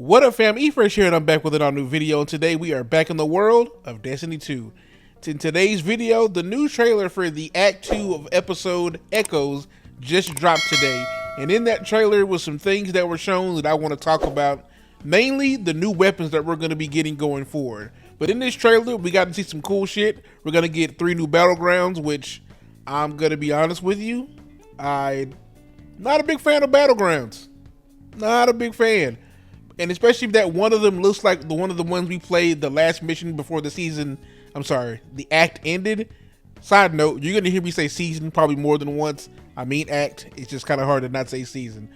What up fam, E-Fresh here and I'm back with another new video, and today we are back in the world of Destiny 2. In today's video, the new trailer for the Act 2 of episode Echoes just dropped today, and in that trailer was some things that were shown that I want to talk about, mainly the new weapons that we're going to be getting going forward. But in this trailer, we got to see some cool shit. We're going to get 3 new battlegrounds, which I'm going to be honest with you, I'm not a big fan of battlegrounds. Not a big fan. And especially if that one of them looks like one of the ones we played the last mission before the season, the act ended. Side note, you're going to hear me say season probably more than once. I mean act. It's just kind of hard to not say season.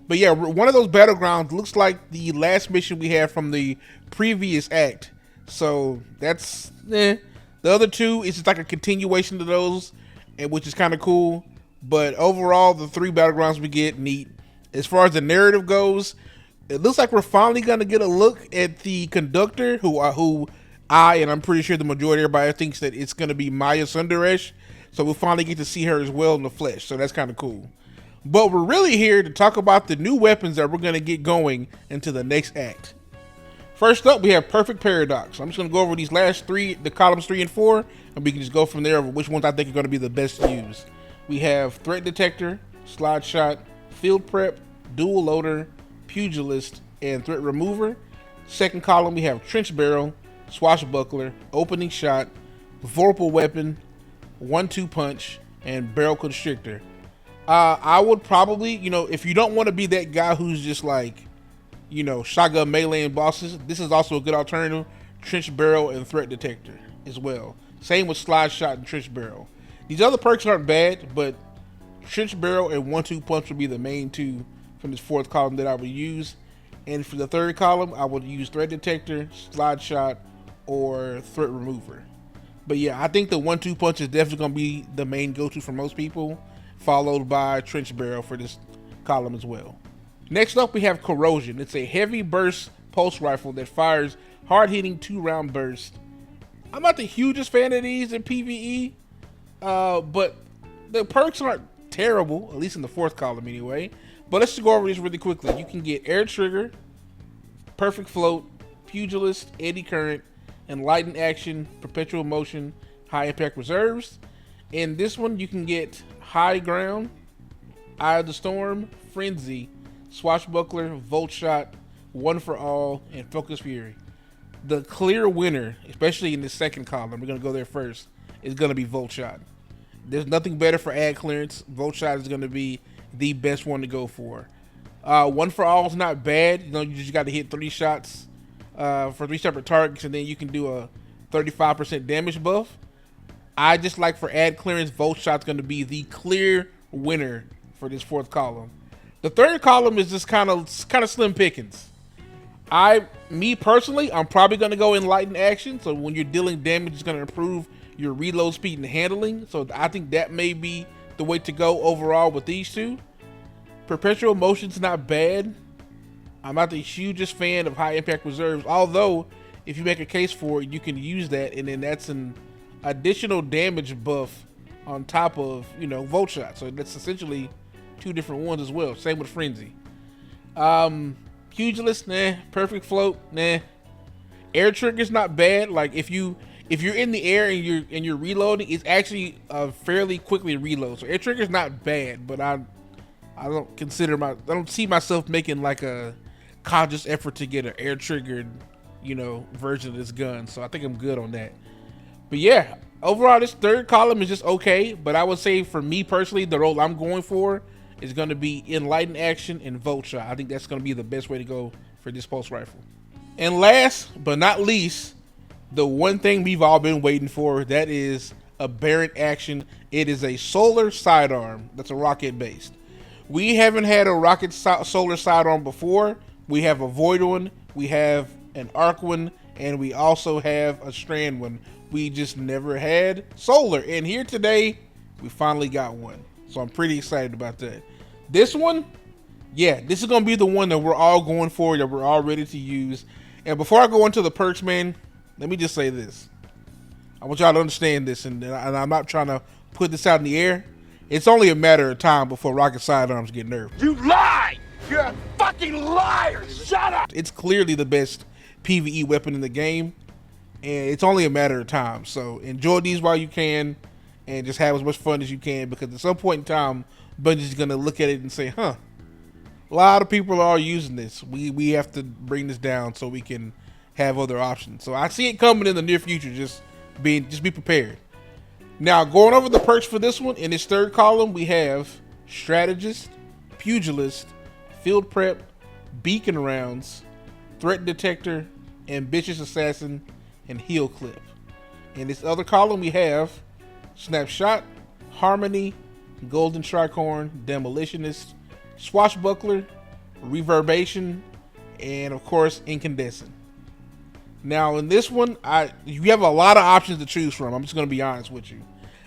But yeah, one of those battlegrounds looks like the last mission we had from the previous act. So that's, The other two is just like a continuation of those, and which is kind of cool. But overall, the 3 battlegrounds we get, neat. As far as the narrative goes, it looks like we're finally going to get a look at the conductor, who and I'm pretty sure the majority of everybody thinks that it's going to be Maya Sundaresh. So we'll finally get to see her as well in the flesh. So that's kind of cool. But we're really here to talk about the new weapons that we're going to get going into the next act. First up, we have Perfect Paradox. I'm just going to go over these last 3, the columns 3 and 4, and we can just go from there over which ones I think are going to be the best to use. We have Threat Detector, Slide Shot, Field Prep, Dual Loader, Pugilist, and Threat Remover. Second column, we have Trench Barrel, Swashbuckler, Opening Shot, Vorpal Weapon, 1-2 Punch, and Barrel Constrictor. I would probably, if you don't want to be that guy who's just like, shotgun melee and bosses, this is also a good alternative. Trench Barrel and Threat Detector as well. Same with Slide Shot and Trench Barrel. These other perks aren't bad, but Trench Barrel and 1-2 Punch would be the main 2 from this 4th column that I would use. And for the 3rd column, I would use Threat Detector, Slide Shot, or Threat Remover. But yeah, I think the 1-2 Punch is definitely going to be the main go-to for most people, followed by Trench Barrel for this column as well. Next up, we have Corrasion. It's a heavy burst pulse rifle that fires hard-hitting 2-round bursts. I'm not the hugest fan of these in PvE, but the perks aren't terrible, at least in the 4th column anyway. But let's just go over this really quickly. You can get Air Trigger, Perfect Float, Pugilist, Eddy Current, Enlightened Action, Perpetual Motion, High Impact Reserves. In this one, you can get High Ground, Eye of the Storm, Frenzy, Swashbuckler, Volt Shot, One for All, and Focus Fury. The clear winner, especially in the 2nd column, we're going to go there first, is going to be Volt Shot. There's nothing better for ad clearance. Volt Shot is going to be the best one to go for. One for All is not bad. You just got to hit 3 shots for 3 separate targets, and then you can do a 35% damage buff. I just like for ad clearance, Volt Shot's going to be the clear winner for this 4th column. The 3rd column is just kind of slim pickings. Me personally, I'm probably going to go Enlightened Action. So when you're dealing damage, it's going to improve your reload speed and handling. So I think that may be the way to go overall with these 2. Perpetual Motion's not bad. I'm not the hugest fan of High Impact Reserves, although if you make a case for it, you can use that, and then that's an additional damage buff on top of, Volt Shot. So that's essentially 2 different ones as well. Same with Frenzy. Pugilist, nah. Perfect Float, nah. Air Trigger's not bad. Like if you're in the air and you're reloading, it's actually a fairly quickly reload. So Air Trigger's not bad, but I don't see myself making like a conscious effort to get an air triggered, version of this gun. So I think I'm good on that. But yeah, overall this 3rd column is just okay. But I would say for me personally, the role I'm going for is going to be Enlightened Action and Volt Shot. I think that's going to be the best way to go for this pulse rifle. And last but not least, the one thing we've all been waiting for, that is Aberrant Action. It is a solar sidearm that's a rocket based. We haven't had a rocket solar sidearm before. We have a void one, we have an arc one, and we also have a strand one. We just never had solar. And here today, we finally got one. So I'm pretty excited about that. This one, yeah, this is going to be the one that we're all going for, that we're all ready to use. And before I go into the perks, man, let me just say this. I want y'all to understand this, and I'm not trying to put this out in the air. It's only a matter of time before rocket sidearms get nerfed. You lie! You're a fucking liars! Shut up! It's clearly the best PvE weapon in the game, and it's only a matter of time. So enjoy these while you can, and just have as much fun as you can, because at some point in time, Bungie's gonna look at it and say, huh, a lot of people are using this. We have to bring this down so we can have other options. So I see it coming in the near future. Just be prepared. Now, going over the perks for this one, in this third column, we have Strategist, Pugilist, Field Prep, Beacon Rounds, Threat Detector, Ambitious Assassin, and Heal Clip. In this other column, we have Snapshot, Harmony, Golden Tricorn, Demolitionist, Swashbuckler, Reverbation, and of course, Incandescent. Now, in this one, you have a lot of options to choose from. I'm just going to be honest with you.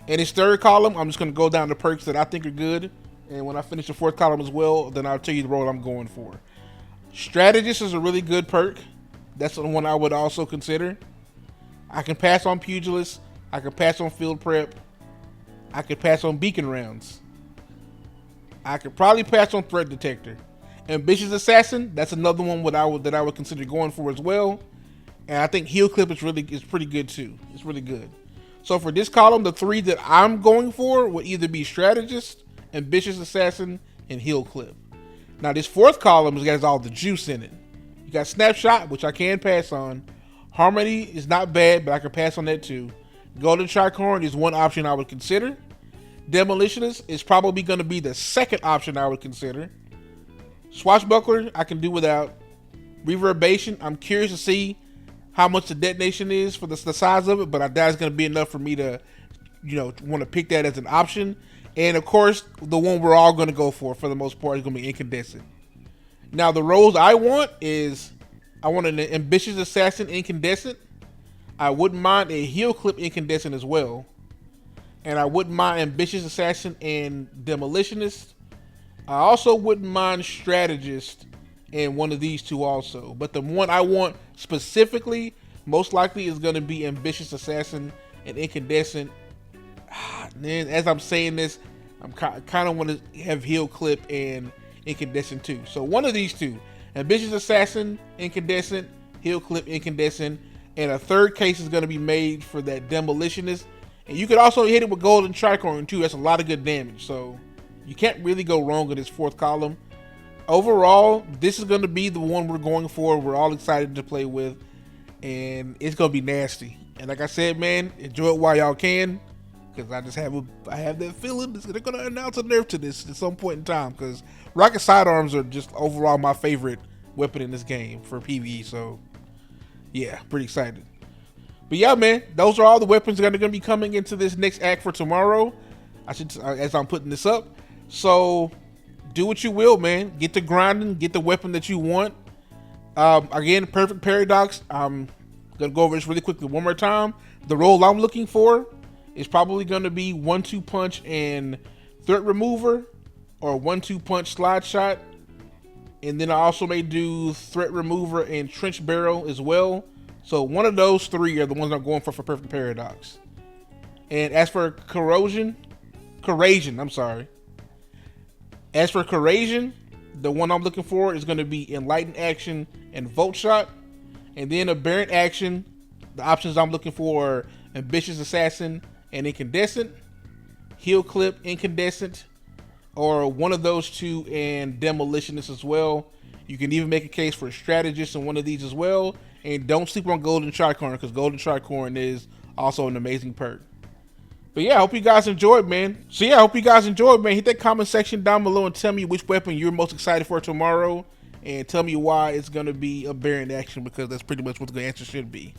In this third column, I'm just going to go down the perks that I think are good. And when I finish the fourth column as well, then I'll tell you the role I'm going for. Strategist is a really good perk. That's the one I would also consider. I can pass on Pugilist. I can pass on Field Prep. I could pass on Beacon Rounds. I could probably pass on Threat Detector. Ambitious Assassin, that's another one that I would consider going for as well. And I think Heal Clip is pretty good too. It's really good. So for this column, the three that I'm going for would either be Strategist, Ambitious Assassin, and Heal Clip. Now this fourth column has all the juice in it. You got Snapshot, which I can pass on. Harmony is not bad, but I can pass on that too. Golden Tricorn is one option I would consider. Demolitionist is probably going to be the second option I would consider. Swashbuckler, I can do without. Reverbation, I'm curious to see how much the detonation is for the size of it, but I doubt it's going to be enough for me to, want to pick that as an option. And of course, the one we're all going to go for the most part, is going to be Incandescent. Now, the roles I want an Ambitious Assassin Incandescent. I wouldn't mind a Heal Clip Incandescent as well. And I wouldn't mind Ambitious Assassin and Demolitionist. I also wouldn't mind Strategist and one of these two also. But the one I want specifically, most likely, is going to be Ambitious Assassin and Incandescent. Man, as I'm saying this, I'm kind of want to have Heal Clip and Incandescent too. So one of these two, Ambitious Assassin, Incandescent, Heal Clip, Incandescent, and a third case is going to be made for that Demolitionist. And you could also hit it with Golden Tricorn too. That's a lot of good damage. So you can't really go wrong in this fourth column. Overall, this is going to be the one we're going for. We're all excited to play with, and it's going to be nasty. And like I said, man, enjoy it while y'all can, because I have that feeling they're going to announce a nerf to this at some point in time, because rocket sidearms are just overall my favorite weapon in this game for PvE. So yeah, pretty excited. But yeah, man, those are all the weapons that are going to be coming into this next act for tomorrow. As I'm putting this up. So do what you will, man. Get to grinding. Get the weapon that you want. Again, Perfect Paradox. I'm going to go over this really quickly one more time. The role I'm looking for is probably going to be 1-2 punch and Threat Remover, or 1-2 punch Slide Shot. And then I also may do Threat Remover and Trench Barrel as well. So one of those three are the ones I'm going for Perfect Paradox. And as for Corrasion, As for Corrasion, the one I'm looking for is going to be Enlightened Action and Volt Shot. And then Aberrant Action, the options I'm looking for are Ambitious Assassin and Incandescent, Heal Clip, Incandescent, or one of those two and Demolitionist as well. You can even make a case for a Strategist in one of these as well. And don't sleep on Golden Tricorn, because Golden Tricorn is also an amazing perk. But yeah, I hope you guys enjoyed, man. Hit that comment section down below and tell me which weapon you're most excited for tomorrow. And tell me why it's going to be Aberrant Action, because that's pretty much what the answer should be.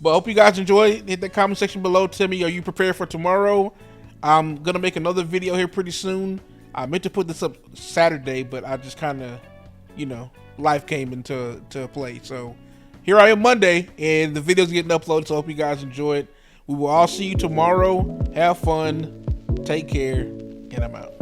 But I hope you guys enjoyed. Hit that comment section below. Tell me, are you prepared for tomorrow? I'm going to make another video here pretty soon. I meant to put this up Saturday, but I just kind of, life came into play. So here I am Monday, and the video's getting uploaded, so I hope you guys enjoy it. We will all see you tomorrow. Have fun. Take care, and I'm out.